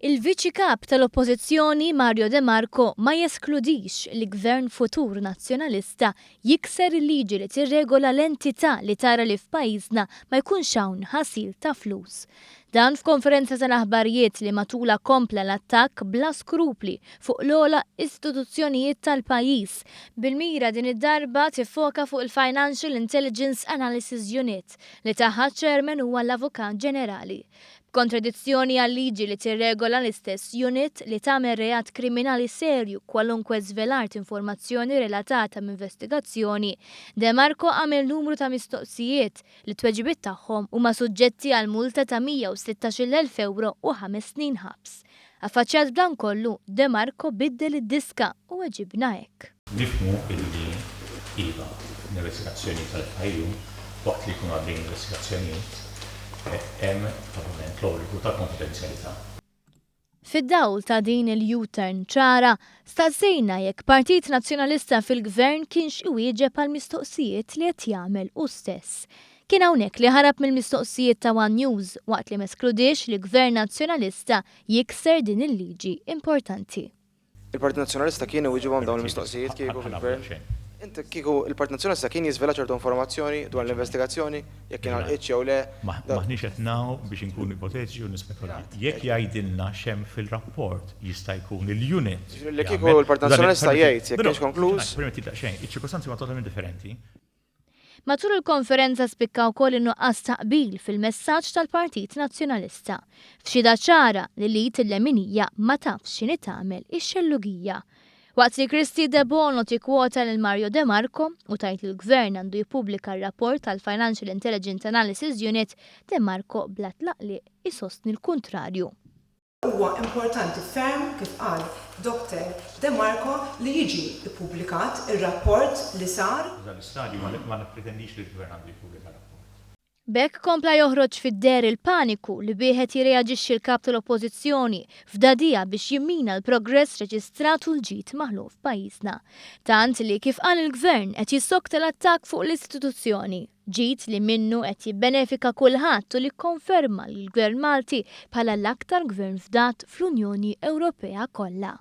Il-Viċi Kap tal-Oppożizzjoni Mario De Marco ma jeskludix li Gvern Futur Nazzjonalista jikser il-liġi li tirregola l-entità li tara li f'pajjiżna ma jkunx hawn ħasil ta' flus. Dan f'konferenza tal-aħbarijiet li matula kompla l-attakk bla skrupli fuq l-ola istituzzjonijiet tal-pajjiż. Bil-mira din id-darba tiffoka fuq il-Financial Intelligence Analysis Unit li taħħa ċermen huwa l-Avukat Ġenerali. Kontradizzjoni għal-liġi li tirregola l-istess unit li tagħmel reat kriminali serju kwalunkwe żvelart informazzjoni relatata m'investigazzjoni, De Marco għamel numru ta' mistoqsijiet li tweġibiet tagħhom huma suġġetti għal multa ta' 116,000 euro u 5 snin ħabs. Affaċċjat b'dan kollu, De Marco biddel id-diska u weġibna hekk. Nifhmu illi iva l-investigazzjoni tal-ħajju waqt li jkunu għaddejjin investigazzjonijiet hemm ovvjament l-obbligu ta' konfidenzjalità. Fid-dawl ta' din il-U-turn ċara, staqsejna jekk Partit Nazzjonalista fil-Gvern kienx iwieġeb għal mistoqsijiet li qed jagħmel hu stess. Kien hawnhekk li ħarab mill-mistoqsijiet ta' One News waqt li meskludix li Gvern Nazzjonalista jikser din il-liġi importanti. Il-Partit Nazzjonalista kien iwieġibhom dawn il-mistoqsijiet kieku fil-Gvern. Inti kieku il-Partit Nazzjonalista kien jiżvela ċertu informazzjoni dwar l-investigazzjoni jekk kien għal jew le. Maħniex qed naw biex inkunu ipotetiċi u nispekulaw. Jekk jgħidilna xemm fil-rapport jista' jkun il-unit. Li kieku il-Partit Nazzjonalista jgħid jekk kienx konkluż. Permetti daqsxejn, iċ-ċirkostanzi ma totalment differenti. Matul il-konferenza spikka wkoll innuqqas taqbil fil-messaġġ tal-Partit Nazzjonalista. F'xida ċara li lit il-leminija ma tafx x'inhi tagħmel ix-xellugija. Waqt li Kristi De Bono tikkwota lil Mario De Marco u tajt il-Gvern għandu jippubblika r-rapport tal-Financial Intelligence Analysis Unit, De Marco bla tlaqli isostni l-kuntrarju. Huwa importanti ferm kif qal Dr. De Marco li jiġi ippubblikat ir-rapport li sar. Dan l-istadju ma nippretendix li l-Gvern għandu jippubblika rapport. Bekk kompla joħroġ fid-der il-paniku li bieħed jirreaġixxi l-kap tal-Oppożizzjoni f'dadija biex jimmina l-progress reġistrat u l-ġid maħluf f'pajjiżna. Tant li kif qal il-Gvern qed jissokta l-attakk fuq l-istituzzjoni. Ġid li minnu qed jibbenefika kulħadd u li konferma l-Gvern Malti bħala l-aktar gvern fdat fl-Unjoni Ewropea kollha.